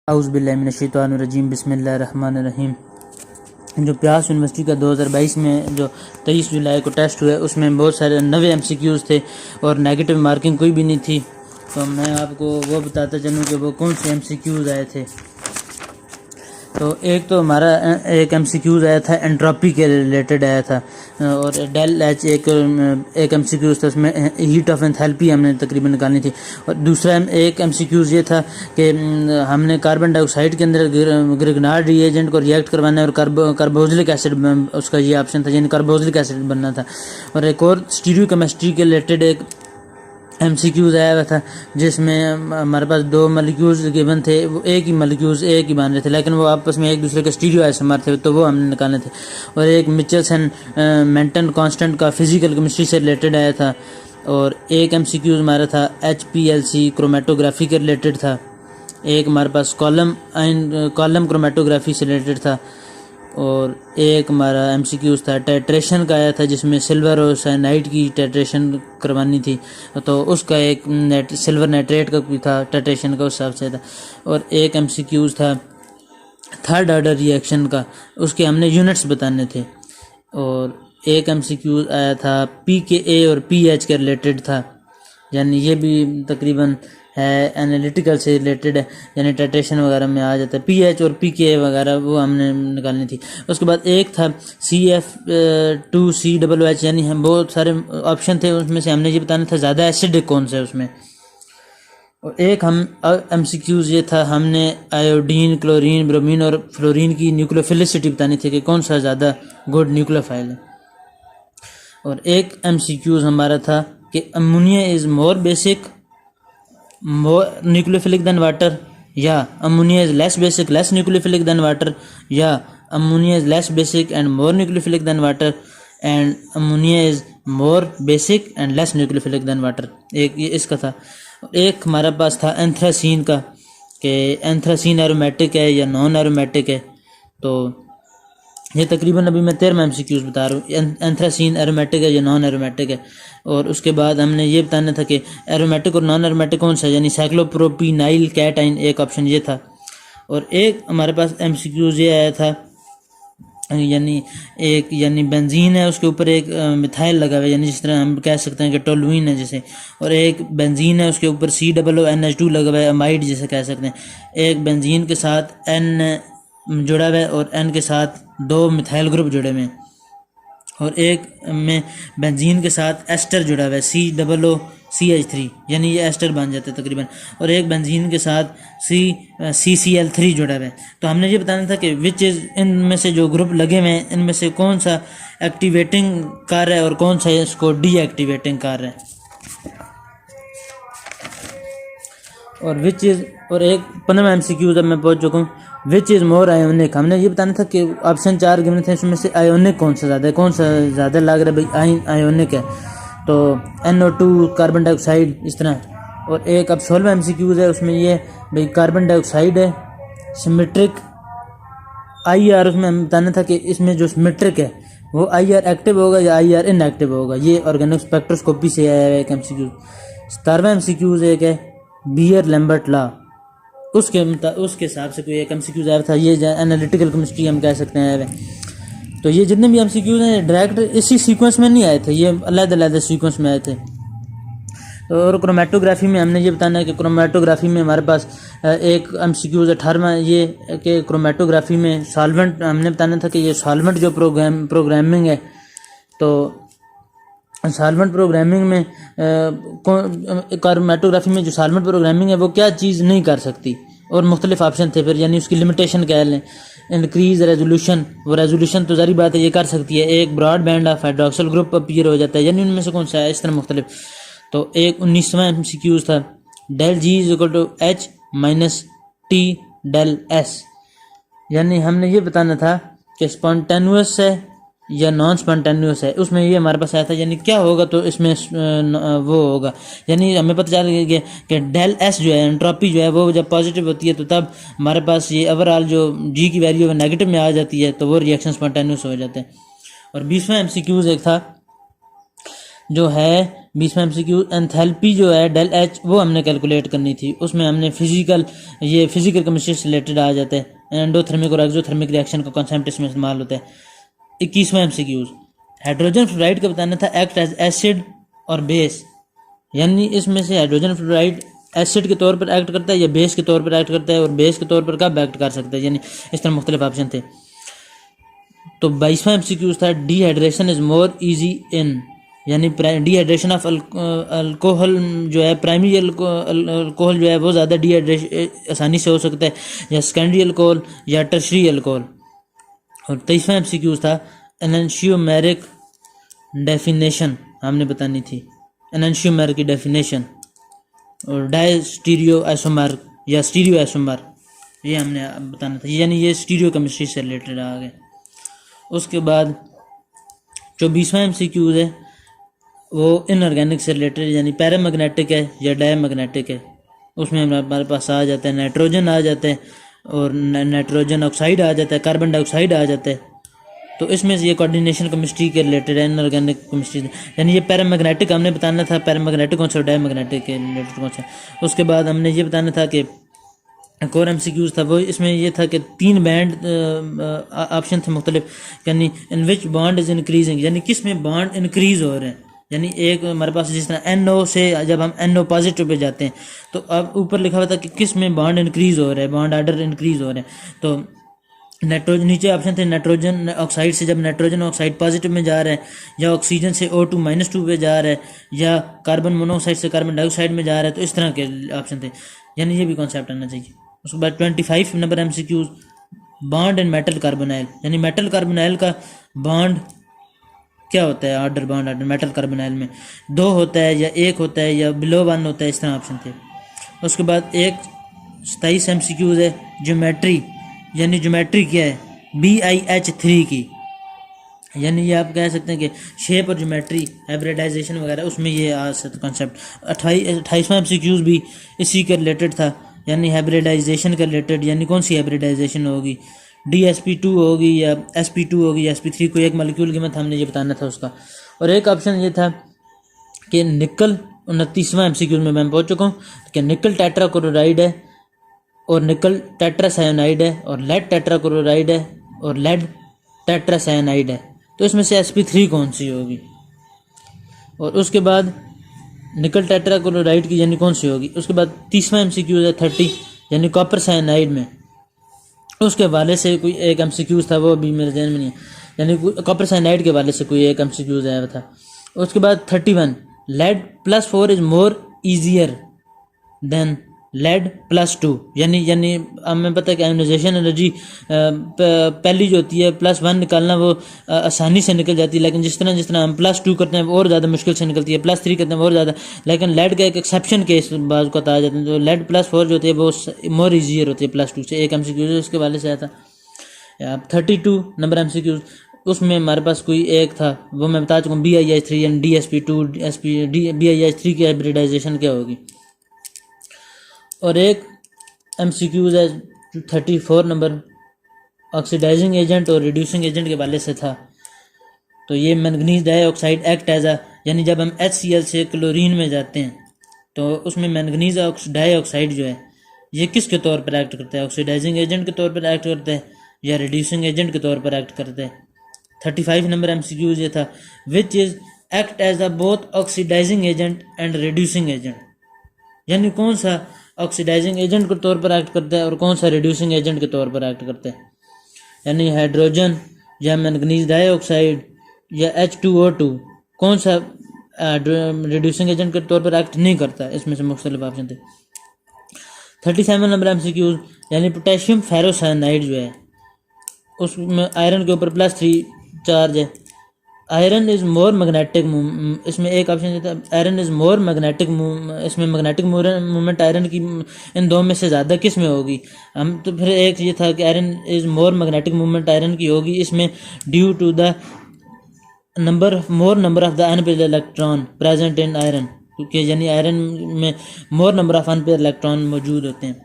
औज़ु बिल्लाहि मिनश्शैतानिर्रजीम बिस्मिल्लाहिर्रहमानिर्रहीम। जो प्यास यूनिवर्सिटी का 2022 में जो 23 जुलाई को टेस्ट हुआ उसमें बहुत सारे 90 MCQs थे और नेगेटिव मार्किंग कोई भी नहीं थी। तो मैं आपको वो बताता चलूँ कि वो कौन से MCQs आए थे। तो एक तो हमारा एक MCQs आया था एंट्रोपी के रिलेटेड आया था और डेल एच एक MCQs था, उसमें हीट ऑफ एंथैल्पी हमने तकरीबन निकालनी थी। और दूसरा एक MCQs ये था कि हमने कार्बन डाइऑक्साइड के अंदर ग्रिग्नार्ड रिएजेंट को रिएक्ट करवाना है और कार्बोक्सिलिक एसिड, उसका ये ऑप्शन था, यानी कार्बोक्सिलिक एसिड बनना था। और एक और स्टीरियो केमिस्ट्री के रिलेटेड एक MCQs आया हुआ था जिसमें हमारे पास दो मॉलिक्यूल्स गिवन थे, वो एक ही मॉलिक्यूल्स एक ही बन रहे थे लेकिन वो आपस में एक दूसरे के स्टीरियो आइसोमर थे, तो वो हमने निकालने थे। और एक मिचेल्सन मेंटन कांस्टेंट का फिजिकल केमिस्ट्री से रिलेटेड आया था। और एक MCQs हमारा था HPLC क्रोमेटोग्राफी के रिलेटेड था। एक हमारे पास कॉलम क्रोमेटोग्राफी से रिलेटेड था। और एक हमारा MCQs था टाइट्रेशन का आया था जिसमें सिल्वर और साइनाइड की टाइट्रेशन करवानी थी, तो उसका एक सिल्वर नाइट्रेट का भी था टाइट्रेशन का, उस हिसाब से था। और एक MCQs था थर्ड ऑर्डर रिएक्शन का, उसके हमने यूनिट्स बताने थे। और एक MCQs आया था pKa और pH के रिलेटेड था, यानी ये भी तकरीबन है एनालिटिकल से रिलेटेड है, यानी टाइट्रेशन वगैरह में आ जाता है pH और pKa वगैरह, वो हमने निकालनी थी। उसके बाद एक था CF2COOH, यानी हम बहुत सारे ऑप्शन थे, उसमें से हमने ये बताना था ज़्यादा एसिडिक कौन सा है उसमें। और एक हम MCQs ये था, हमने आयोडीन, क्लोरीन, ब्रोमीन और फ्लोरीन की न्यूक्लियोफिलिसिटी बतानी थी कि कौन सा ज़्यादा गुड न्यूक्लियोफाइल है। और एक MCQs हमारा था कि ammonia is more basic more nucleophilic than water, या ammonia is less basic less nucleophilic than water, या ammonia is less basic and more nucleophilic than water, and ammonia is more basic and less nucleophilic than water. एक ये इसका था। एक हमारा पास था anthracene का कि एंथ्रासीन एरोमेटिक है या नॉन एरोमेटिक है। तो ये तकरीबन अभी मैं 13 MCQs बता रहा हूँ, एंथ्रासीन एरोमेटिक है या नॉन एरोमेटिक है। और उसके बाद हमने ये बताना था कि एरोमेटिक और नॉन एरोमेटिक कौन सा है, यानी साइक्लोप्रोपीनाइल कैटाइन, एक ऑप्शन ये था। और एक हमारे पास MCQs ये आया था, यानी बेंजीन है, उसके ऊपर एक मिथाइल लगा हुआ है, यानी जिस तरह हम कह सकते हैं कि टोलुइन है जैसे। और एक बेंजीन है, उसके ऊपर COONH2 लगा हुआ है, अमाइड जैसे कह सकते हैं। एक बेंजीन के साथ N जुड़ा हुआ है और N के साथ दो मिथाइल ग्रुप जुड़े हुए हैं। और एक में बेंजीन के साथ एस्टर जुड़ा हुआ है COOCH3, यानी ये एस्टर बन जाता है तकरीबन। और एक बेंजीन के साथ CCl3 जुड़ा हुआ है। तो हमने ये बताना था कि विच इज़, इनमें से जो ग्रुप लगे हुए हैं इनमें से कौन सा एक्टिवेटिंग कार्य है और कौन सा इसको डीएक्टिवेटिंग कार्य है। और विच इज़, और एक 15 MCQs अब मैं पहुंच चुका हूँ। विच इज़ मोर आयोनिक, हमने ये बताना था कि ऑप्शन 4 गिवन थे, उसमें से आयोनिक कौन सा ज़्यादा है, कौन सा ज़्यादा लग रहा है भाई आयोनिक है। तो NO2 कार्बन डाइऑक्साइड इस तरह। और एक अब 16 MCQs है, उसमें ये भाई कार्बन डाइऑक्साइड है सिमेट्रिक IR, उसमें हम बताना था कि इसमें जो सिमेट्रिक है वो IR एक्टिव होगा या IR इनएक्टिव होगा। ये ऑर्गेनिक स्पेक्ट्रोस्कोपी से आया है एक MCQ। 17वां MCQs एक है बियर लैम्बर्ट लॉ, उसके हिसाब से कोई एक MCQs आया था। ये एनालिटिकल केमिस्ट्री हम कह सकते हैं। तो ये जितने भी MCQs हैं डायरेक्ट इसी सीक्वेंस में नहीं आए थे, ये अलग-अलग सीक्वेंस में आए थे। तो और क्रोमेटोग्राफी में हमने ये बताना है कि क्रोमेटोग्राफी में हमारे पास एक MCQs 18वां ये कि क्रोमेटोग्राफी में सॉल्वेंट, हमने बताना था कि ये सॉल्वेंट जो प्रोग्रामिंग है, तो सॉल्वेंट प्रोग्रामिंग में क्रोमेटोग्राफी में जो सॉल्वेंट प्रोग्रामिंग है वो क्या चीज़ नहीं कर सकती, और मुख्तलिफ ऑप्शन थे फिर, यानी उसकी लिमिटेशन कह लें। इंक्रीज रेजोल्यूशन, वो रेजोल्यूशन तो जारी बात है ये कर सकती है। एक broad band of hydroxyl group appear हो जाता है, यानी उनमें से कौन सा है, इस तरह मुख्तलिफ। तो एक 19वां MCQs था del G = H - T del S, यानी हमने ये बताना था कि स्पॉन्टेनियस है या नॉन स्पॉन्टेनियस है। उसमें ये हमारे पास आया था, यानी क्या होगा तो इसमें वो होगा, यानी हमें पता चल गया कि डेल S जो है एंट्रोपी जो है वो जब पॉजिटिव होती है तो तब हमारे पास ये ओवरऑल जो G की वैल्यू है नेगेटिव में आ जाती है, तो वो रिएक्शन स्पॉन्टेनियस हो जाते हैं। और 20वां MCQs एक था जो है 20वां एमसीक्यू, एंथैल्पी जो है डेल एच वो हमने कैलकुलेट करनी थी। उसमें हमने फिजिकल केमिस्ट्री से रिलेटेड आ जाता है, एंडोथर्मिक और एक्सोथर्मिक रिएक्शन का कॉन्सेप्ट इसमें इस्तेमाल होता है। 21वां एमसीक्यू, हाइड्रोजन फ्लोराइड का बताना था एक्ट एज एसिड और बेस, यानी इसमें से हाइड्रोजन फ्लोराइड एसिड के तौर पर एक्ट करता है या बेस के तौर पर एक्ट करता है, और बेस के तौर पर कब एक्ट कर सकता है, यानी इस तरह मुख्तलिफ ऑप्शन थे। तो 22वां एमसीक्यू था dehydration is more easy in, यानी डिहाइड्रेशन ऑफ अल्कोहल जो है, प्राइमरी अल्कोहल जो है वो ज़्यादा डिहाइड्रेशन आसानी से हो सकता है, या सेकेंडरी अल्कोहल या टर्शरी अल्कोहल। और 23वां एमसीक्यू था एनंशियोमेरिक डेफिनेशन हमने बतानी थी, एनंशियोमेर की डेफिनेशन, और डाई स्टीरियो आइसोमर या स्टीरियो आइसोमर ये हमने बताना था, यानी ये स्टीरियो केमिस्ट्री से रिलेटेड आ गए। उसके बाद 24वां एमसीक्यू है वो इनऑर्गेनिक से रिलेटेड, यानी पैरामैग्नेटिक है या डायमैग्नेटिक है। उसमें हमारे पास आ जाता है नाइट्रोजन आ जाता है, और नाइट्रोजन ऑक्साइड आ जाता है, कार्बन डाइऑक्साइड आ जाता है। तो इसमें से ये कोऑर्डिनेशन केमिस्ट्री के रिलेटेड है, इनऑर्गेनिक केमिस्ट्री, यानी ये पैरामैग्नेटिक हमने बताना था, पैरामैग्नेटिक कौन सा, डायमैग्नेटिक के रिलेटेड कौन सा। उसके बाद हमने ये बताना था कि एक और एमसीक्यूज था वो, इसमें ये था कि 3 बैंड ऑप्शन थे मुख्तलिफ, यानी इन विच बॉन्ड इज इंक्रीजिंग, यानी किस में बॉन्ड इंक्रीज हो रहे हैं। यानी एक हमारे पास जिस तरह NO से जब हम NO पॉजिटिव पे जाते हैं तो अब ऊपर लिखा हुआ था कि किस में बॉन्ड इंक्रीज हो रहा है, बॉन्ड आर्डर इंक्रीज हो रहा है। तो नाइट्रोजन, नीचे ऑप्शन थे नाइट्रोजन ऑक्साइड से जब नाइट्रोजन ऑक्साइड पॉजिटिव में जा रहा है, या ऑक्सीजन से O2 -2 पे जा रहा है, या कार्बन मोनोऑक्साइड से कार्बन डाइऑक्साइड में जा रहा है। तो इस तरह के ऑप्शन थे, यानी ये भी कॉन्सेप्ट आना चाहिए। उसके बाद 25 number MCQs bond and metal carbonyl, यानी मेटल कार्बोनाइल का बॉन्ड क्या होता है, order bond order metal carbonyl में 2 होता है या 1 होता है या बिलो 1 होता है, इस तरह ऑप्शन थे। उसके बाद 27 एमसीक्यूज है ज्योमेट्री, यानी ज्योमेट्री क्या है BIH3 की, यानी ये आप कह सकते हैं कि शेप और ज्योमेट्री हाइब्रिडाइजेशन वगैरह उसमें ये आ सकता कॉन्सेप्ट। 28वां एमसीक्यूज भी इसी के रिलेटेड था, यानी हाइब्रिडाइजेशन के रिलेटेड, यानी कौन सी हाइब्रिडाइजेशन होगी, DsP2 होगी या sp2 होगी या sp3, कोई एक मॉलिक्यूल की मत हमने ये बताना था उसका। और एक ऑप्शन ये था कि निकल, 29वां एमसीक्यूज में मैं पहुंच चुका हूँ कि निकल टेट्राक्लोराइड है और निकल टेट्रासायनाइड है और लेड टेट्राक्लोराइड है और लेड टेट्रासायनाइड है। तो इसमें से sp3 कौन सी होगी। और उसके बाद निकल टेट्राक्लोराइड की यानी कौन सी होगी। उसके बाद 30वां एमसीक्यू है 30, यानी कॉपर साइनाइड में, उसके हवाले से कोई एक एमसीक्यूज था वो अभी मेरे ध्यान में नहीं है, यानी कॉपर साइनाइड के हवाले से कोई एक एमसीक्यूज आया था। उसके बाद 31 lead +4 is more easier than lead +2, यानी हमें पता है कि आयोनाइजेशन एनर्जी पहली जो होती है +1 निकालना वो आसानी से निकल जाती है, लेकिन जिस तरह हम +2 करते हैं वो और ज़्यादा मुश्किल से निकलती है, +3 करते हैं वो और ज़्यादा। लेकिन लेड का एक एक्सेप्शन केस बाज़ को आ जाता है, तो लेड +4 जो होती है वो मोर ईजियर होती है +2 से। एक एमसीक्यू इसके वाले से आया था। 32 नंबर एमसीक्यू, उसमें हमारे पास कोई एक था वो मैं बता चुका हूँ, BIH3 यानी DsP2 BIH3 की हाइब्रिडाइजेशन क्या होगी। और एक एमसीक्यूज है 34 नंबर ऑक्सीडाइजिंग एजेंट और रिड्यूसिंग एजेंट के वाले से था। तो ये manganese dioxide act as a, यानी जब हम HCl से क्लोरीन में जाते हैं तो उसमें मैंगनीज डाइऑक्साइड जो है ये किसके तौर पर एक्ट करता है, ऑक्सीडाइजिंग एजेंट के तौर पर एक्ट करता है या रिड्यूसिंग एजेंट के तौर पर एक्ट करता है। 35 नंबर एमसीक्यूज ये था which is act as a both oxidising agent and reducing agent, यानी कौन सा ऑक्सीडाइजिंग एजेंट के तौर पर एक्ट करता है और कौन सा रिड्यूसिंग एजेंट के तौर पर एक्ट करता है। यानी हाइड्रोजन या मैंगनीज डाइऑक्साइड या H2O2 कौन सा रिड्यूसिंग एजेंट के तौर पर एक्ट नहीं करता, इसमें से मुख्तलिफ ऑप्शन थे। 37 नंबर एमसीक्यूज, यानी पोटेशियम फेरोसाइनाइड जो है उसमें आयरन के ऊपर +3 चार्ज है। आयरन इज मोर मैग्नेटिक, इसमें एक ऑप्शन था आयरन इज मोर मैग्नेटिक, इसमें मैग्नेटिक मूवमेंट आयरन की इन दो में से ज़्यादा किस में होगी। हम तो फिर एक ये था कि iron is more magnetic movement iron की होगी इसमें due to the more number of the unpaired electron present in iron, क्योंकि यानी आयरन में more number of unpaired electron मौजूद होते हैं।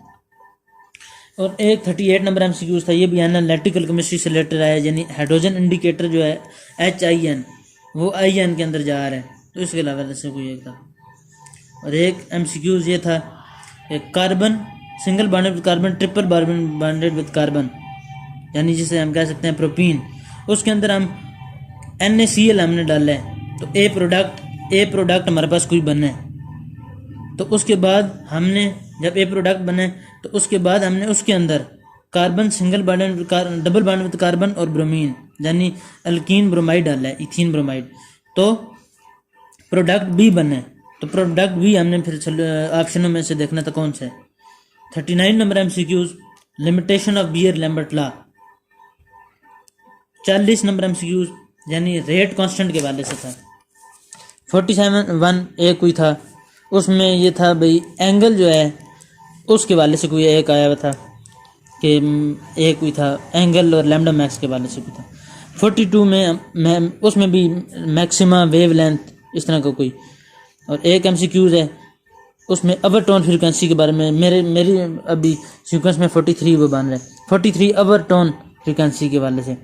और एक 38 नंबर एमसीक्यूज था, ये भी एनालिटिकल केमिस्ट्री से रिलेटेड आया, यानी हाइड्रोजन इंडिकेटर जो है HIN वो IN के अंदर जा रहा है, तो इसके हवाले से कोई एक था। और एक MCQs ये था, एक carbon single bonded with carbon, triple bonded with carbon, यानी जिसे हम कह सकते हैं प्रोपीन, उसके अंदर हम NaCl हमने डाला है, तो ए प्रोडक्ट हमारे पास कोई बना है, तो उसके बाद हमने जब ए प्रोडक्ट बने तो उसके बाद हमने उसके अंदर carbon single bond double bond with carbon और ब्रोमीन यानी अल्कीन ब्रोमाइड डाला है, इथीन ब्रोमाइड, तो प्रोडक्ट बी बने। तो प्रोडक्ट बी हमने फिर ऑप्शनों में से देखना था कौन सा है। 39 number MCQs, limitation of Beer Lambert law. 40 number MCQs यानी रेट कांस्टेंट के वाले से था। 47 एक कोई था, उसमें ये था भाई एंगल जो है उसके वाले से कोई एक आया हुआ था कि एक कोई था एंगल और लैम्डा मैक्स के वाले से कोई था। 42 में उसमें भी मैक्सिमा वेव लेंथ इस तरह का कोई, और एक MCQs है उसमें अवर टोन फ्रीक्वेंसी के बारे में। मेरी अभी सीक्वेंस में 43 वो बन रहा है, 43 अवर टोन फ्रीक्वेंसी के वाले से।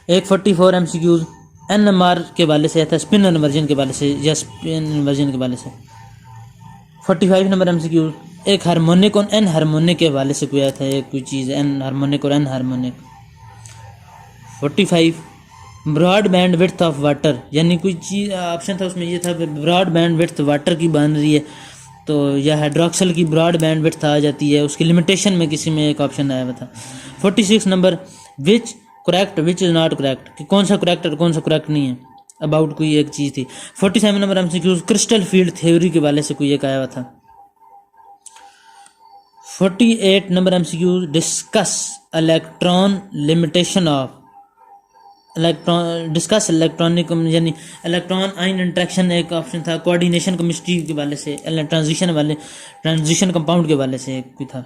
एक 44 MCQs NMR के वाले से था, स्पिन इन्वर्जन के वाले से या स्पिन इन्वर्जन के वाले से। 45 नंबर MCQs एक हार्मोनिक और एन हार्मोनिक के वाले से कोई आया था, एक कोई चीज़ एन हार्मोनिक और anharmonic. 45 broad bandwidth of water, यानी कोई चीज़ ऑप्शन था उसमें ये था ब्रॉड बैंड विड्थ वाटर की बन रही है, तो या हाइड्रोक्सल की ब्रॉड बैंड विड्थ आ जाती है, उसकी लिमिटेशन में किसी में एक ऑप्शन आया हुआ था। 46 number which correct which is not correct, कि कौन सा करेक्ट और कौन सा करेक्ट नहीं है, अबाउट कोई एक चीज़ थी। 47 number MCQs crystal field theory के वाले से कोई एक आया हुआ था। 48 number MCQs discuss electron limitation of discuss electronic यानी इलेक्ट्रॉन आयन इंट्रैक्शन एक ऑप्शन था। कोऑर्डिनेशन केमिस्ट्री के वाले से ट्रांजिशन कंपाउंड के वाले से एक भी था,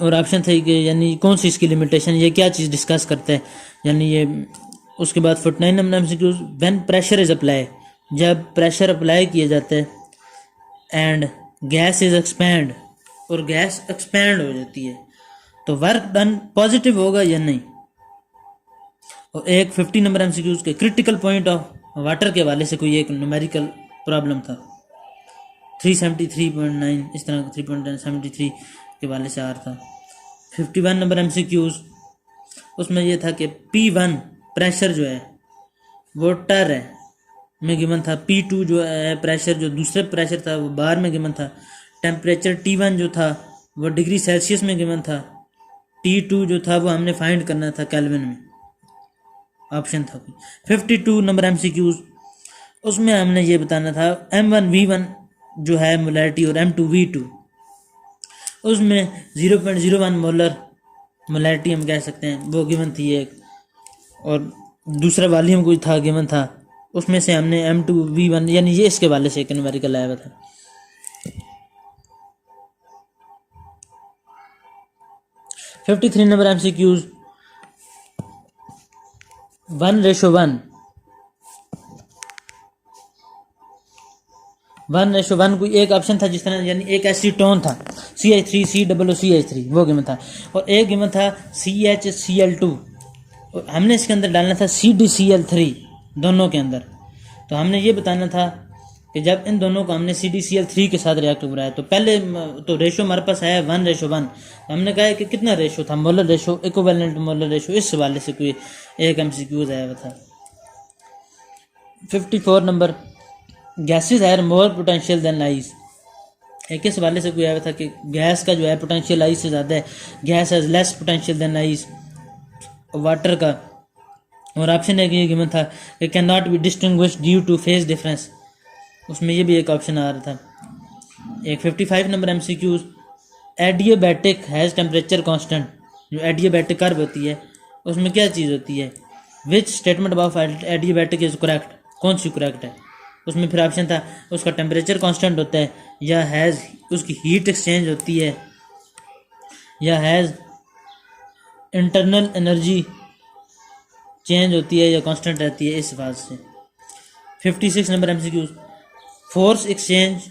और ऑप्शन थे कि यानी कौन सी इसकी लिमिटेशन, ये क्या चीज़ डिस्कस करता है, यानी ये। उसके बाद 49 number MCQs when pressure is apply, जब प्रेशर अप्लाई किया जाता है एंड गैस इज एक्सपैंड, और गैस एक्सपैंड हो जाती है, तो वर्क डन पॉजिटिव होगा या नहीं। और एक 50 नंबर MCQs के क्रिटिकल पॉइंट ऑफ वाटर के वाले से कोई एक न्यूमेरिकल प्रॉब्लम था। 373.9 इस तरह का 3.73 के वाले से आ रहा था। 51 नंबर MCQs उसमें यह था कि P1 प्रेशर जो है वो टर है में गिवन था, P2 जो है प्रेशर जो दूसरे प्रेशर था वो बार में गिवन था, टेम्परेचर T1 जो था वो डिग्री सेल्सियस में गिवन था, T2 जो था वो हमने फाइंड करना था केल्विन में, ऑप्शन था। 52 नंबर MCQs उसमें हमने ये बताना था M1V1 जो है मोलैरिटी और M2V2 उसमें 0.01 मोलर मोलैरिटी हम कह सकते हैं वो गिवन थी एक, और दूसरा वॉल्यूम कोई था गिवन था, उसमें से हमने M2V1 यानी ये इसके वाले से एक न्यूमेरिकल आया हुआ था। 53 नंबर MCQs 1:1 कोई एक ऑप्शन था जिस तरह, यानी एक एसीटोन था CH3 COOCH3 वो गिवन था, और एक गिवन था CHCl2, हमने इसके अंदर डालना था CdCl3 दोनों के अंदर। तो हमने ये बताना था कि जब इन दोनों को हमने CdCl3 के साथ रिएक्ट कराया तो पहले तो रेशो हमारे पास है 1:1, तो हमने कहा है कि कितना रेशो था, molar ratio, equivalent molar ratio, इस वाले से कोई एक MCQs आया हुआ था। 54 number gases have more potential than ice, एक इस वाले से कोई आया हुआ था कि गैस का जो है पोटेंशियल आइस से ज़्यादा है, gas has less potential than ice water का, और ऑप्शन है कि ये गिवन था कि cannot be distinguished due to phase difference, उसमें ये भी एक ऑप्शन आ रहा था। एक 55 number MCQs adiabatic has temperature constant, जो एडियाबैटिक कर्व होती है उसमें क्या चीज़ होती है, which statement of adiabatic is correct, कौन सी करेक्ट है, उसमें फिर ऑप्शन था उसका टेम्परेचर कांस्टेंट होता है, या हैज़ उसकी हीट एक्सचेंज होती है, या हैज़ इंटरनल एनर्जी चेंज होती है या कांस्टेंट रहती है, इस बात से। 56 number MCQs force exchange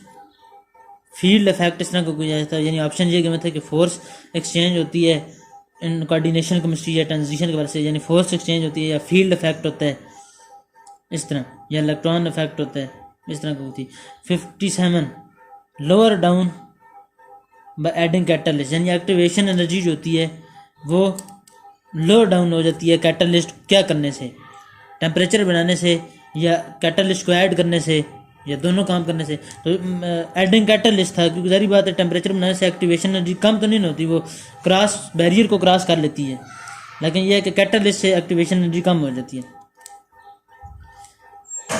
field effect इस तरह का कोई आया था, यानी ऑप्शन ये गिवन था कि फोर्स एक्सचेंज होती है इन कोऑर्डिनेशन केमिस्ट्री या ट्रांजिशन के बारे से, यानी फोर्स एक्सचेंज होती है या फील्ड इफेक्ट होता है, इस तरह, या इलेक्ट्रॉन इफेक्ट होता है इस तरह की होती है। 57 lower down by adding catalyst, यानी एक्टिवेशन एनर्जी जो होती है वो लोअर डाउन हो जाती है कैटलिस्ट क्या करने से, टेम्परेचर बनाने से या कैटलिस्ट को ऐड करने से या दोनों काम करने से। तो एडिंग कैटलिस्ट था क्योंकि सारी बात है टेम्परेचर बनाने से एक्टिवेशन एनर्जी कम तो नहीं होती, वो क्रॉस बैरियर को क्रॉस कर लेती है, लेकिन यह है कि कैटलिस्ट से एक्टिवेशन एनर्जी कम हो जाती है।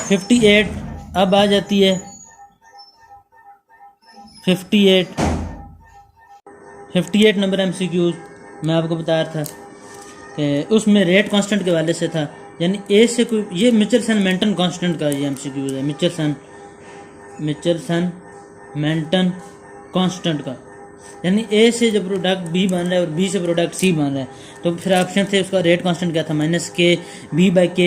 58 अब आ जाती है 58 नंबर एमसीक्यूज मैं आपको बता रहा था कि उसमें रेट कांस्टेंट के वाले से था, यानी ए से कोई, ये मिचेलसन मेंटन कांस्टेंट का ये एमसीक्यूज है, मिचेलसन मेंटन कांस्टेंट का, यानी ए से जब प्रोडक्ट बी बन रहा है और बी से प्रोडक्ट सी बन रहा है तो फिर ऑप्शन थे उसका रेट कांस्टेंट क्या था, -k/b/k(t)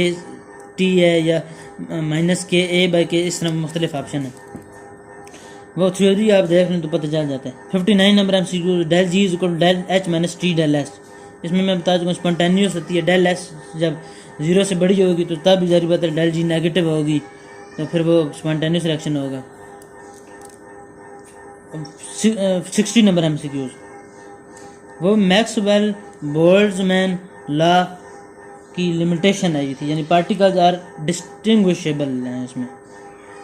है या -k(a/k), इस तरह मुख्तलिफ ऑप्शन है, वो थ्योरी आप देख लें तो पता चल जाता है। 59 number MCQ del G = del H - T del S, इसमें मैं बता दूँगा स्पॉन्टेनियस होती है, del S जब 0 से बड़ी होगी तो तब जारी बात है del G नेगेटिव होगी तो फिर वो स्पॉन्टेनियस रिएक्शन होगा। 60 नंबर एमसीक्यूज, वो मैक्सवेल बोल्ट्जमैन लॉ की लिमिटेशन आई थी, यानी पार्टिकल्स आर डिस्टिंग्विशेबल हैं इसमें,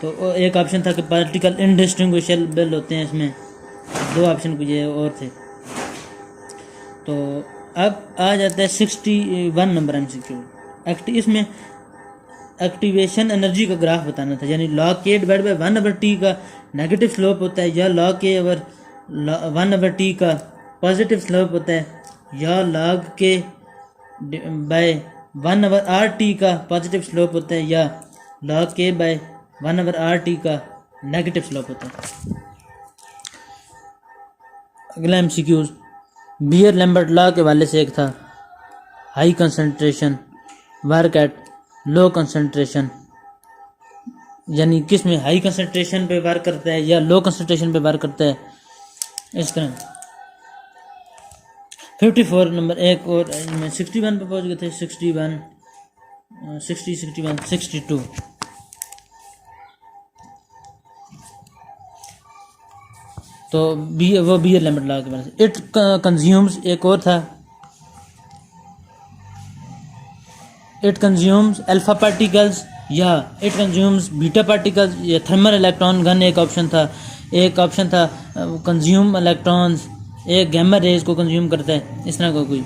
तो एक ऑप्शन था कि पार्टिकल इनडिस्टिंग्विशेबल होते हैं, इसमें दो ऑप्शन कुछ और थे। तो अब आ जाता है 61 नंबर एमसीक्यू, इसमें एक्टिवेशन एनर्जी का ग्राफ बताना था, यानी log k divide by 1/t का नेगेटिव स्लोप होता है या log k ओवर 1/t का पॉजिटिव स्लोप होता है या log k बाय 1/RT का पॉजिटिव स्लोप होता है या log k बाय 1/RT का नेगेटिव स्लोप होता है। अगला एमसीक्यूज बियर लैम्बर्ट लॉ के वाले से एक था, high concentration work at low concentration, यानी किस में हाई कंसंट्रेशन पे वर्क करता है या लो कंसंट्रेशन पे वर्क करता है, इस तरह। 54 नंबर एक और 61 पे पहुंच गए थे, 61 62 तो वो बियर लैम्बर्ट लॉ के बारे में। इट कंज्यूम्स एक और था, इट कंज्यूम्स अल्फा पार्टिकल्स या इट कंज्यूम्स बीटा पार्टिकल्स या थर्मल इलेक्ट्रॉन गन एक ऑप्शन था, एक ऑप्शन था कंज्यूम इलेक्ट्रॉन्स, एक गैमा रेज को कंज्यूम करता है, इस तरह का कोई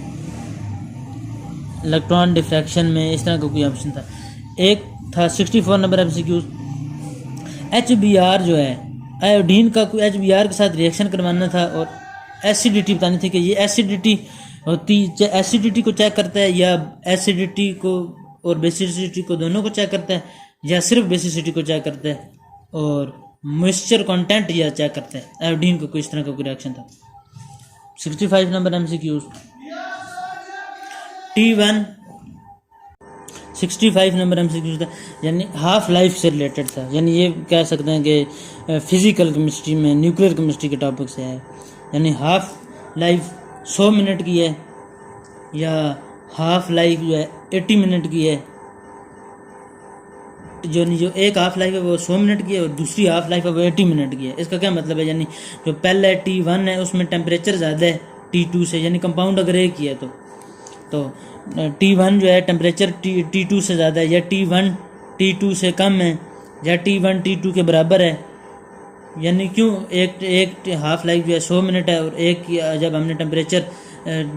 इलेक्ट्रॉन डिफ्रैक्शन में, इस तरह का कोई ऑप्शन था। एक था 64 नंबर एमसीक्यूज, HBr जो है आयोडीन का कोई HBr के साथ रिएक्शन करवाना था और एसिडिटी बतानी थी कि ये एसिडिटी होती, एसिडिटी को चेक करता है या एसिडिटी को और बेसिसिटी को दोनों को चेक करता है या सिर्फ बेसिसिटी को चेक करता है और मॉइस्चर कंटेंट या चेक करता है, आयोडीन को कोई इस तरह का कोई रिएक्शन था। 65 number MCQs T1 65 number MCQs था, यानी हाफ लाइफ से रिलेटेड था, यानी ये कह सकते हैं कि फिजिकल केमिस्ट्री में न्यूक्लियर केमिस्ट्री के टॉपिक से है, यानी हाफ लाइफ 100 मिनट की है या हाफ लाइफ जो है 80 मिनट की है, जो एक हाफ लाइफ है वो 100 मिनट की है और दूसरी हाफ लाइफ है वो 80 मिनट की है। इसका क्या मतलब है, यानी जो पहला T1 है उसमें टेम्परेचर ज़्यादा है T2 से, यानी कंपाउंड अगर एक ही है तो T1 जो है टेम्परेचर T2 से ज़्यादा है या T1 T2 से कम है या T1 T2 के बराबर है, यानी क्यों एक हाफ लाइफ जो है 100 मिनट है और एक जब हमने टेम्परेचर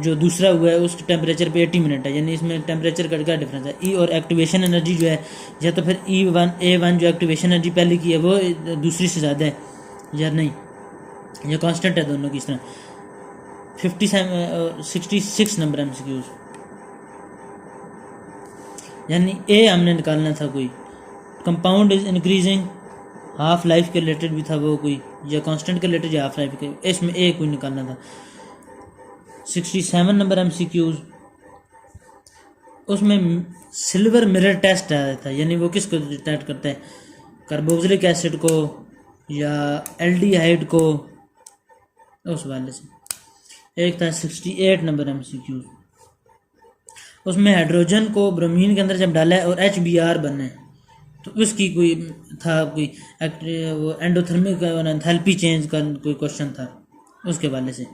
जो दूसरा हुआ है उस टेम्परेचर पे 80 मिनट है, यानी इसमें टेम्परेचर का क्या डिफरेंस है। ई और एक्टिवेशन एनर्जी जो है या तो फिर A1 जो एक्टिवेशन एनर्जी पहले की है वो दूसरी से ज़्यादा है या नहीं, ये कांस्टेंट है दोनों की इस तरह। 66 नंबर एमसीक्यूज, यानी ए हमने निकालना था कोई compound is increasing half life के रिलेटेड भी था वो कोई, या कांस्टेंट के रिलेटेड या हाफ लाइफ के, इसमें ए कोई निकालना था। 67 नंबर एमसीक्यूज, उसमें सिल्वर मिरर टेस्ट आया था, यानी वो किसको डिटेक्ट करता है, कार्बोक्सिलिक एसिड को या एल्डिहाइड को, उस वाले से। एक था 68 नंबर एमसीक्यूज, उसमें हाइड्रोजन को ब्रोमीन के अंदर जब डाला है और HBr बना है तो उसकी कोई था कोई वो एंडोथर्मिक एंथैल्पी चेंज का कोई क्वेश्चन था उसके वाले से।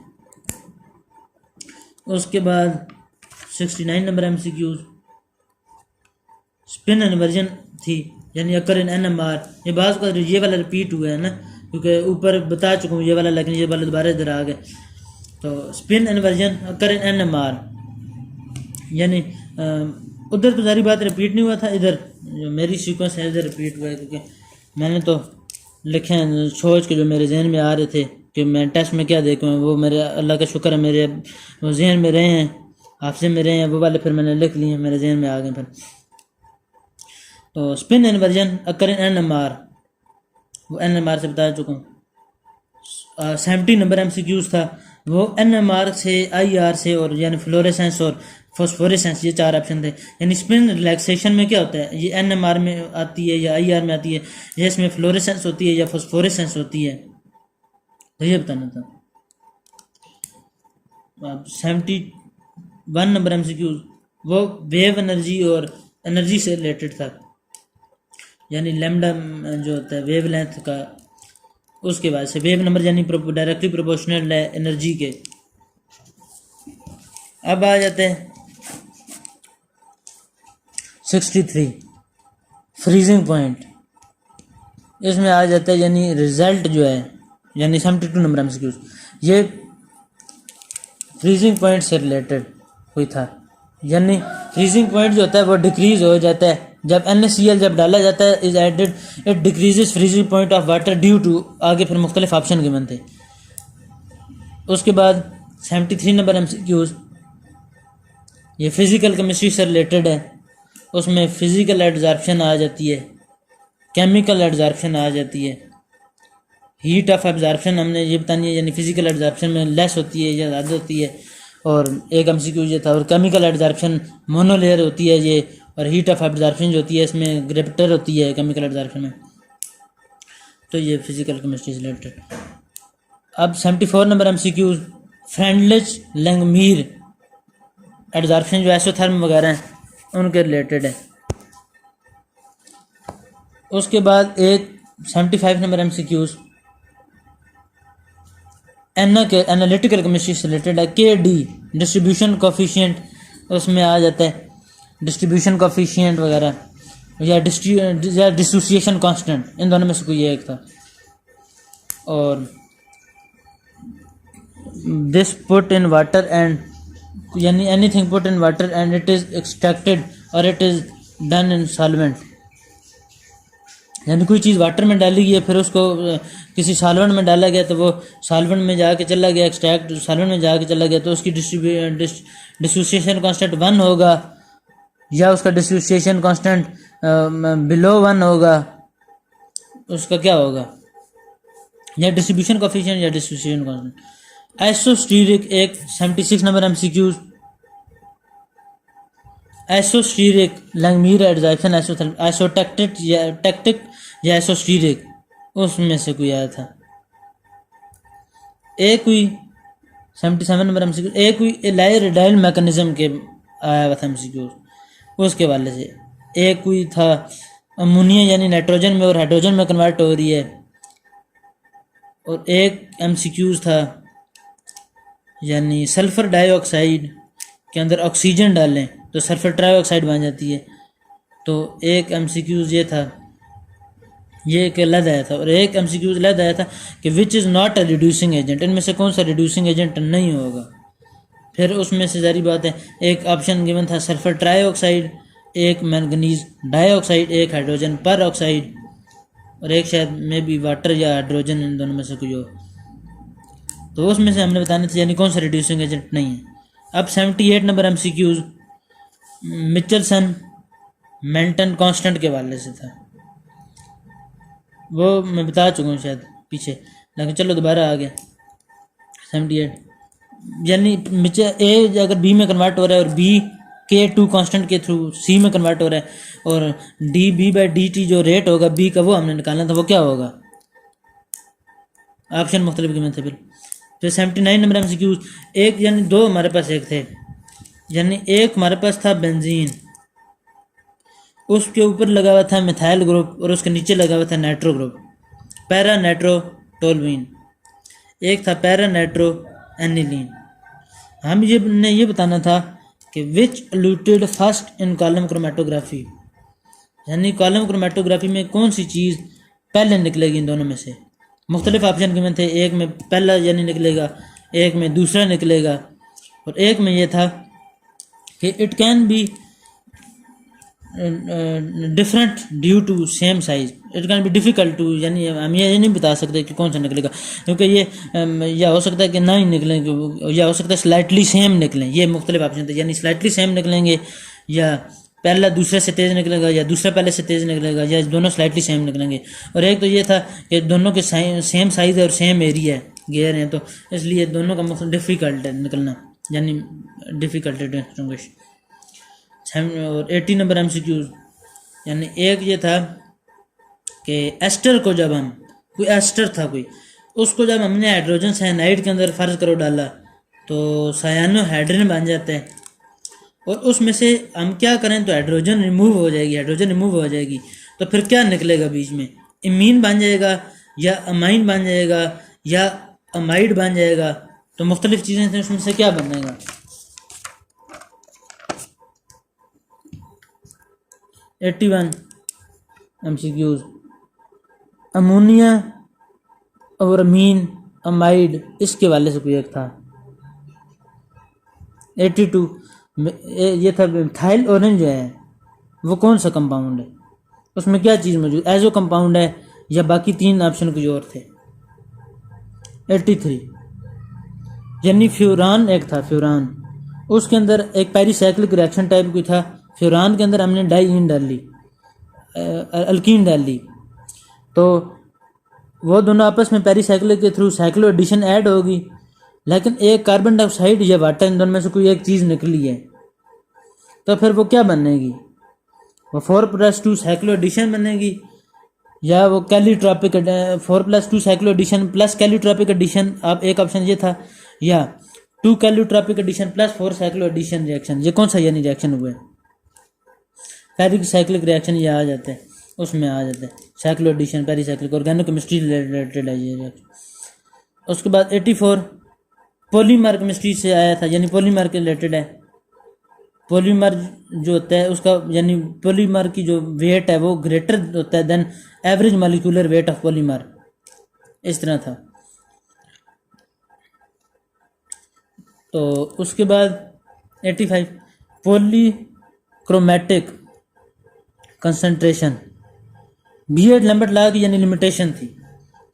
उसके बाद 69 नंबर एमसीक्यूज स्पिन इन्वर्जन थी, यानी अकर इन एनएमआर। ये बात का ये वाला रिपीट हुआ है ना, क्योंकि ऊपर बता चुका हूँ ये वाला, लेकिन ये वाला दोबारा इधर आ गया। तो स्पिन इन्वर्जन अकर इन एनएमआर, यानी उधर तो सारी बात रिपीट नहीं हुआ था, इधर जो मेरी सीक्वेंस है इधर रिपीट हुआ है, क्योंकि मैंने तो लिखे हैं सोच के जो मेरे जहन में आ रहे थे कि मैं टेस्ट में क्या देखूँ, वो मेरे अल्लाह का शुक्र है मेरे वो जहन में रहे हैं, हाफिज़े में रहे हैं, वो वाले फिर मैंने लिख लिए, मेरे जहन में आ गए फिर। तो स्पिन इन्वर्जन अकर इन एनएमआर, वो एनएमआर से बता चुका हूँ। 70 नंबर एमसीक्यूज था, वो एनएमआर से, आईआर से, और यानी फ्लोरेसेंस और फॉस्फोरेसेंस, ये 4 ऑप्शन थे। यानी स्पिन रिलैक्सेशन में क्या होता है, ये एनएमआर में आती है या आईआर में आती है, या इसमें फ्लोरेसेंस होती है या फॉस्फोरेसेंस होती है, तो ये बताना था। अब 71 नंबर एमसीक्यूज, वो वेव एनर्जी और एनर्जी से रिलेटेड था, यानी लैम्डा जो होता है वेव लेंथ का, उसके बाद से वेव नंबर यानी डायरेक्टली प्रोपोर्शनल है एनर्जी के। अब आ जाते हैं 63 फ्रीजिंग पॉइंट, इसमें आ जाता है यानी रिजल्ट जो है, यानी 72 नंबर एमसीक्यूज, ये फ्रीजिंग पॉइंट से रिलेटेड कोई था। यानी फ्रीजिंग पॉइंट जो होता है वो डिक्रीज हो जाता है जब NaCl जब डाला जाता है, is added, it decreases freezing point of water due to, आगे फिर मुख्तलिफ ऑप्शन गिवन थे। उसके बाद 73 नंबर एमसीक्यूज, ये फिजिकल केमिस्ट्री से रिलेटेड है, उसमें फिजिकल एब्जॉर्प्शन आ जाती है, केमिकल एब्जॉर्प्शन आ जाती है, हीट ऑफ एब्जॉर्प्शन हमने ये बतानी है, यानी फिजिकल एब्जॉर्प्शन में लेस होती है या ज़्यादा होती है, और एक एमसीक्यू ये था। और केमिकल एब्जॉर्प्शन मोनोलेयर होती है ये, और हीट ऑफ एब्जॉर्प्शन जो होती है इसमें ग्रेविटर होती है केमिकल एब्जॉर्प्शन में। तो ये फिजिकल केमिस्ट्री से रिलेटेड। अब 74 नंबर एमसीक्यूज, फ्रेंडलिच लैंगमीर एब्जॉर्प्शन जो एसोथर्म वगैरह हैं उनके रिलेटेड है। उसके बाद एक 75 नंबर एमसीक्यूज एनालिटिकल केमिस्ट्री से रिलेटेड है, KD डिस्ट्रीब्यूशन कोफिशिएंट, उसमें आ जाता है डिस्ट्रीब्यूशन कोफिशिएंट वगैरह, या डिसोसिएशन कांस्टेंट, इन दोनों में से कोई एक था। और this put in water and, यानी anything put in water and it is extracted और it is done in solvent, यानी कोई चीज़ वाटर में डाली गई है फिर उसको किसी सॉल्वेंट में डाला गया, तो वो सॉल्वेंट में जाके चला गया, एक्सट्रैक्ट सॉल्वेंट में जाके चला गया, तो उसकी डिसोसिएशन कांस्टेंट 1 होगा, या उसका डिसोसिएशन कांस्टेंट बिलो 1 होगा, उसका क्या होगा, या डिस्ट्रीब्यूशन कोफिशिएंट या डिसोसिएशन कांस्टेंट। आइसोस्टीरिक एक 76 नंबर एमसीक्यूज, आइसोस्टीरिक लैंगमीर एब्जॉर्प्शन, आइसोटैक्टिक या टैक्टिक या आइसोस्टीरिक, उसमें से कोई आया था। एक कोई 77 नंबर एमसीक्यू, एक कोई एलाइरेडाइल मैकेनिज्म के आया हुआ था एमसीक्यू, उसके वाले से। एक कोई था अमोनिया यानी नाइट्रोजन में और हाइड्रोजन में कन्वर्ट हो रही है। और एक एमसीक्यूज था यानी सल्फर डाइऑक्साइड के अंदर ऑक्सीजन डालें तो सल्फर ट्राइऑक्साइड बन जाती है। तो एक एमसीक्यूज ये था, ये एक अलग आया था। और एक एमसीक्यूज अलग आया था कि which is not a reducing agent, इनमें से कौन सा रिड्यूसिंग एजेंट नहीं होगा। फिर उसमें से सारी बात है, एक ऑप्शन गिवन था सल्फर ट्राइऑक्साइड, एक मैंगनीज डाइऑक्साइड, एक हाइड्रोजन पर ऑक्साइड, और एक शायद में भी वाटर या हाइड्रोजन, इन दोनों में से कोई हो। तो उसमें से हमने बताने थे यानी कौन सा रिड्यूसिंग एजेंट नहीं है। अब 78 नंबर एमसीक्यूज मिचेल्सन मेंटन कांस्टेंट के वाले से था, वो मैं बता चुका हूँ शायद पीछे, लेकिन चलो दोबारा आ गया। 78 यानी ए अगर बी में कन्वर्ट हो रहा है और बी K2 कांस्टेंट के थ्रू सी में कन्वर्ट हो रहा है, और D B by D T जो रेट होगा बी का वो हमने निकालना था, वो क्या होगा। ऑप्शन मुख्तलिफ गिवन थे। फिर 79 नंबर एमसीक्यूज, एक यानी दो हमारे पास एक थे, यानी एक हमारे पास था बेंजीन, उसके ऊपर लगा हुआ था मिथाइल ग्रुप और उसके नीचे लगा हुआ था nitro group, para nitro toluene. एक था पैरा नाइट्रो एनिलीन। हम ये बताना था कि विच अलूटेड फर्स्ट इन कॉलम क्रोमेटोग्राफी, यानी कॉलम क्रोमेटोग्राफी में कौन सी चीज़ पहले निकलेगी इन दोनों में से। मुख्तलिफ ऑप्शन गिवन थे, एक में पहला यानी निकलेगा, एक में दूसरा निकलेगा, और एक में ये था कि it can be different due to same size, it can be difficult to, यानी हम ये नहीं बता सकते कि कौन सा निकलेगा, क्योंकि ये या हो सकता है कि ना ही निकलें, या हो सकता है स्लाइटली सेम निकलें। ये मुख्तलिफ ऑप्शन थे, यानी स्लाइटली सेम निकलेंगे, या पहला दूसरे से तेज़ निकलेगा, या दूसरा पहले से तेज़ निकलेगा, या दोनों स्लाइटली सेम निकलेंगे। और एक तो ये था कि दोनों के सेम साइज़ है और सेम एरिया है, गेयर हैं, तो इसलिए दोनों का डिफ़िकल्ट है निकलना, यानी डिफ़िकल्ट है। और 80 नंबर MCQ, यानी एक ये था कि एस्टर को जब हम, कोई एस्टर था कोई, उसको जब हमने हाइड्रोजन साइनाइड के अंदर फ़र्ज करो डाला तो सायानोहाइड्रिन बन जाता है, और उसमें से हम क्या करें तो हाइड्रोजन रिमूव हो जाएगी, तो फिर क्या निकलेगा बीच में, इमीन बन जाएगा या अमाइन बन जाएगा या अमाइड बन जाएगा। तो मुख्तलिफ चीज़ें थी, उसमें से क्या बनेगा। 81 MCQs, अमोनिया और अमीन अमाइड, इसके वाले से कोई एक था। 82 ये था मिथाइल ऑरेंज है, वो कौन सा कंपाउंड है, उसमें क्या चीज़ मौजूद, एजो कंपाउंड है या बाकी तीन ऑप्शन कोई और थे। 83 यानी फ्यूरान एक था, फ्यूरान, उसके अंदर एक पेरिसाइक्लिक रिएक्शन टाइप कोई था, फ्यूरान के अंदर हमने डाइईन डाली, अल्कीन डाली, तो वो दोनों आपस में पेरिसाइक्लिक के थ्रू साइक्लो एडिशन ऐड होगी, लेकिन एक कार्बन डाइऑक्साइड या वाटर इन दोनों में से कोई एक चीज़ निकली है, तो फिर वो क्या बनेगी, वो 4+2 साइक्लो एडिशन बनेगी, या वो cheletropic 4+2 cyclo addition plus cheletropic addition, आप एक ऑप्शन ये था, या 2 cheletropic addition plus 4 cyclo addition reaction. ये कौन सा यानी रिएक्शन हुआ है, पेरिसाइक्लिक रिएक्शन, ये आ जाते हैं, उसमें आ जाते हैं साइक्लो एडिशन, पेरिसाइक्लिक, ऑर्गेनोकेमिस्ट्री रिलेटेड है ये रिएक्शन। उसके बाद 84 पॉलीमर केमिस्ट्री से आया था, यानी पॉलीमर के रिलेटेड है। पॉलीमर जो होता है उसका, यानी पॉलीमर की जो वेट है वो ग्रेटर होता है than average molecular weight of polymer, इस तरह था। तो उसके बाद 85 polychromatic concentration, Beer Lambert law की यानी लिमिटेशन थी,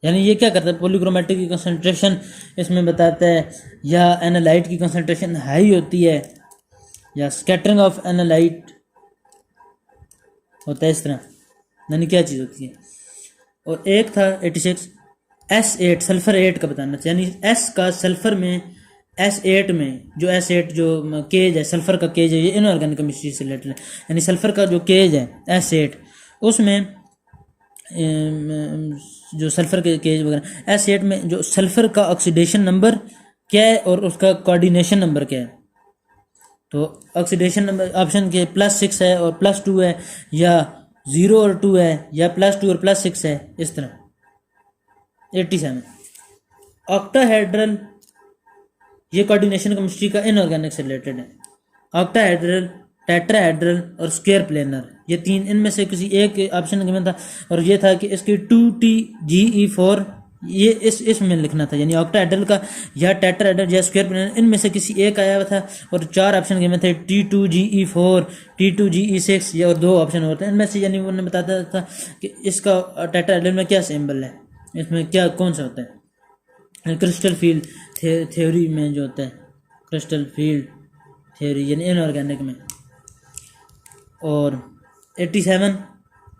यानी ये क्या करता है, पॉलीक्रोमैटिक की कंसंट्रेशन इसमें बताता है, या एनालाइट की कंसंट्रेशन हाई होती है, या स्कैटरिंग ऑफ एनालाइट होता है, इस तरह, यानी क्या चीज़ होती है। और एक था 86 S8 सल्फर 8 का बताना था, यानी S का सल्फर में, S8 में जो S8 जो केज है, सल्फर का केज है, ये इनऑर्गेनिक केमिस्ट्री से रिलेटेड है, यानी सल्फर का जो केज है S8, उसमें जो सल्फर के केज वगैरह, S8 में जो सल्फर का ऑक्सीडेशन नंबर क्या है और उसका कोऑर्डिनेशन नंबर क्या है। तो ऑक्सीडेशन नंबर ऑप्शन के +6 है और +2 है, या 0 और 2 है, या +2 और +6 है, इस तरह। 87 ऑक्टाहेड्रल, ये कोऑर्डिनेशन केमिस्ट्री का इनऑर्गेनिक से रिलेटेड है। ऑक्टाहेड्रल, टेट्राहेड्रल और स्क्वायर प्लेनर, ये तीन, इनमें से किसी एक ऑप्शन गिवन था, और ये था कि इसकी 2TGE4, ये इसमें लिखना था, यानी ऑक्टाहेड्रल का या टेट्राहेड्रल या स्क्वायर प्लेनर, इनमें से किसी एक आया हुआ था, और 4 ऑप्शन गिवन थे, T2GE4, T2GE6, या और 2 ऑप्शन और थे इनमें से, यानी उन्होंने बताता था कि इसका टेट्राहेड्रल में क्या सिंबल है, इसमें क्या कौन सा होता है। क्रिस्टल फील्ड थ्योरी में जो होता है, क्रिस्टल फील्ड थ्योरी यानी इनऑर्गेनिक में। और 87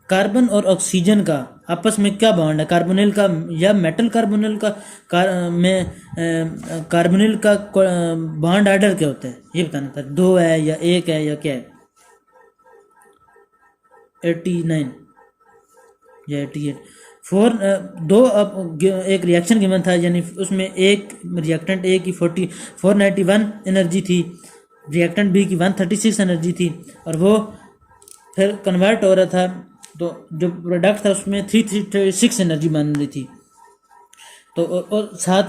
कार्बन और ऑक्सीजन का आपस में क्या बॉन्ड है, कार्बोनिल का या मेटल कार्बोनिल का, कार्बोनिल का बॉन्ड ऑर्डर क्या होता है, ये बताना था, 2 है या 1 है या क्या है। 89 या 88 दो एक रिएक्शन गिवन था, यानी उसमें एक रिएक्टेंट ए की 491 एनर्जी थी, रिएक्टेंट बी की 136 एनर्जी थी, और वो फिर कन्वर्ट हो रहा था, तो जो प्रोडक्ट था उसमें 336 एनर्जी बन रही थी। तो और साथ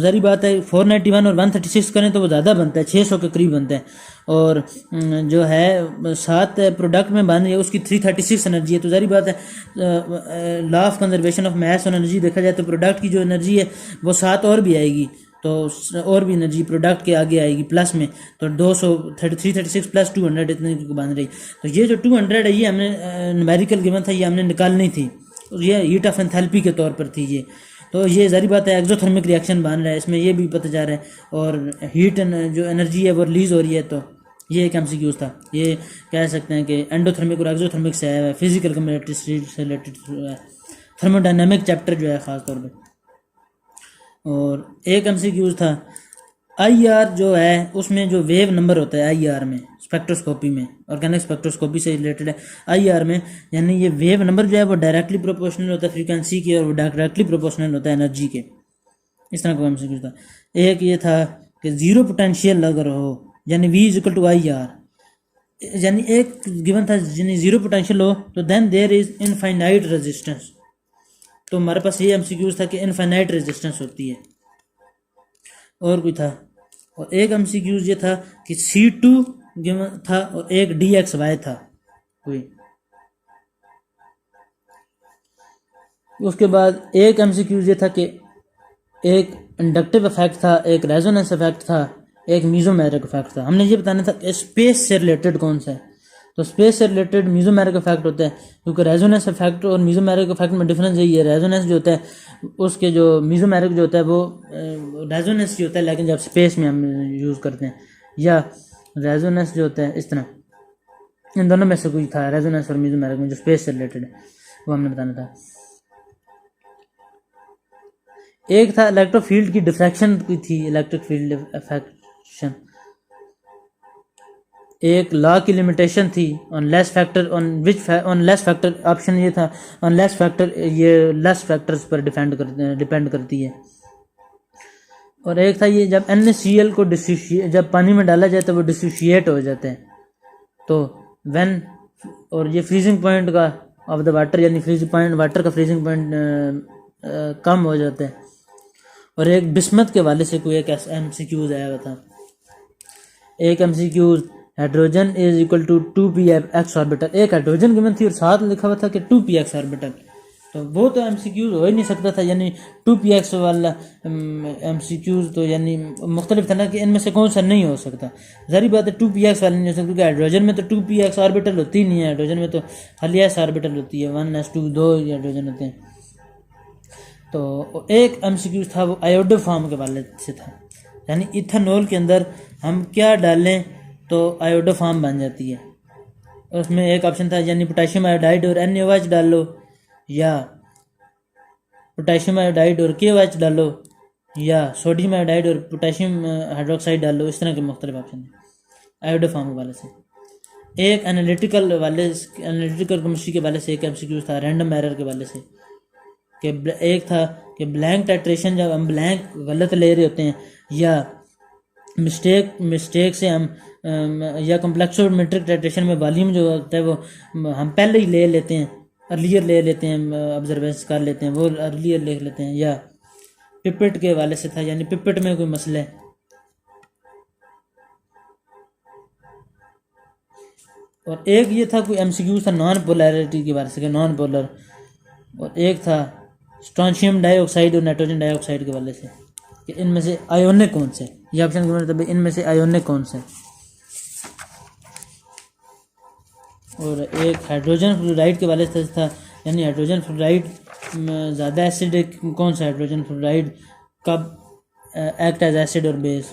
ज़री बात है 491 और 136 करें तो वो ज़्यादा बनता है, 600 के करीब बनता है। और जो है साथ प्रोडक्ट में बन रही है उसकी 336 एनर्जी है। तो ज़री बात है law of conservation of mass और एनर्जी देखा जाए तो प्रोडक्ट की जो एनर्जी है वो साथ और भी आएगी, तो और भी एनर्जी प्रोडक्ट के आगे आएगी प्लस में, तो 336 प्लस 200 इतने की बन रही। तो ये जो 200 है ये हमने न्यूमेरिकल गिवन था, ये हमने निकालनी थी, ये हीट ऑफ एंथैल्पी के तौर पर थी ये। तो ये ज़ाहिर बात है एक्सोथर्मिक रिएक्शन बन रहा है, इसमें ये भी पता जा रहा है। और हीट जो एनर्जी है वो रिलीज़ हो रही है। तो ये एक MCQ था, ये कह सकते हैं कि एंडोथर्मिक और एक्सोथर्मिक से आया है, फिजिकल कम्युनिटी से रिलेटेड थर्मोडायनेमिक चैप्टर जो है ख़ास तौर पर। और एक MCQ था IR जो है उसमें जो वेव नंबर होता है IR में, स्पेक्ट्रोस्कोपी में, ऑर्गेनिक स्पेक्ट्रोस्कोपी से रिलेटेड है IR में, यानी ये वेव नंबर जो है वो डायरेक्टली प्रोपोर्शनल होता है फ्रीक्वेंसी के, और वो डायरेक्टली प्रोपोर्शनल होता है एनर्जी के। इस तरह का MCQ था। एक ये था कि ज़ीरो पोटेंशियल अगर हो यानी V = IR, यानी एक गिवन था यानी ज़ीरो पोटेंशियल हो तो then there is infinite resistance. तो हमारे पास ये MCQ था कि इनफाइनाइट रेजिस्टेंस होती है। और कोई था, और एक MCQ ये था कि C2 गिवन था और एक DXY था कोई। उसके बाद एक MCQ ये था कि एक इंडक्टिव इफेक्ट था, एक रेजोनेंस इफेक्ट था, एक मीजोमेरिक इफेक्ट था। हमने ये बताना था कि स्पेस से रिलेटेड कौन सा है। तो स्पेस से रिलेटेड मीजोमेरिक इफेक्ट होता है, क्योंकि रेजोनेंस इफेक्ट और मीजोमेरिक इफेक्ट में डिफरेंस यही है, रेजोनेंस जो होता है उसके जो मीजोमेरिक जो होता है वो रेजोनेंस ही होता है, लेकिन जब स्पेस में हम यूज़ करते हैं, या रेजोनेंस जो होता है इस तरह, इन दोनों में से कोई था रेजोनेंस और मीजोमेरिक में जो स्पेस से रिलेटेड है, वो हमने बताना था। एक था इलेक्ट्रिक फील्ड की डिफ्रैक्शन की थी, इलेक्ट्रिक फील्ड डिफ्रैक्शन। एक लॉ की लिमिटेशन थी on less factor, on less factor option ये था, ऑन लेस फैक्टर, ये लेस फैक्टर्स पर डिपेंड करती है। और एक था ये जब NaCl को जब पानी में डाला जाए तो वो डिसोशिएट हो जाते हैं, तो व्हेन, और ये फ्रीजिंग पॉइंट का ऑफ द वाटर, यानी फ्रीजिंग पॉइंट वाटर का फ्रीजिंग पॉइंट कम हो जाते हैं। और एक बिस्मत के वाले से कोई एक MCQ आया हुआ था। एक MCQ hydrogen is equal to 2px orbital, एक हाइड्रोजन गिवन थी और साथ लिखा हुआ था कि 2px ऑर्बिटल, तो वो तो MCQ हो ही नहीं सकता था, यानी 2px वाला MCQ तो यानी मुख्तलिफ था ना कि इनमें से कौन सा नहीं हो सकता। ज़ाहिर बात है 2px वाला नहीं हो सकता, क्योंकि हाइड्रोजन में तो 2px ऑर्बिटल होती ही नहीं है, हाइड्रोजन में तो खाली s ऑर्बिटल होती है, 1s2 2 हाइड्रोजन होते हैं। तो एक MCQ था वो आयोडो फॉर्म के वाले से था, यानी इथेनॉल के अंदर हम क्या डालें तो आयोडो फॉर्म बन जाती है। और उसमें एक ऑप्शन था यानी पोटेशियम आयोडाइड और NaOH डाल लो, या पोटेशियम आयोडाइड और KOH डालो, या सोडियम आयोडाइड और पोटेशियम हाइड्रोक्साइड डाल लो। इस तरह के मुख्तलिफ ऑप्शन है आयोडो फॉर्म के वाले से। एक एनालिटिकल केमिस्ट्री के वाले से एक MCQ था रैंडम एरर के वाले से, कि एक था कि ब्लैंक टाइट्रेशन, जब हम ब्लैंक गलत ले रहे होते हैं, या मिस्टेक से हम या कॉम्प्लेक्सोमेट्रिक टाइट्रेशन में वॉल्यूम जो होता है वो हम पहले ही ले लेते हैं, अर्लियर ले लेते हैं, ऑब्जर्वेंस कर लेते हैं, वो अर्लियर लिख लेते हैं। या पिपेट के वाले से था, यानी पिपेट में कोई मसला है। और एक ये था कोई MCQ था नॉन पोलैरिटी के बारे से, नॉन पोलर। और एक था स्ट्रोंशियम डाइऑक्साइड और नाइट्रोजन डाइऑक्साइड के वाले से, कि इनमें से आयोनिक कौन से, ये ऑप्शन के मतलब इनमें से आयोनिक कौन से। और एक हाइड्रोजन फ्लोराइड के वाले से था, यानी हाइड्रोजन फ्लोराइड ज़्यादा एसिडिक कौन सा, हाइड्रोजन फ्लोराइड कब एक्ट एज एसिड और बेस।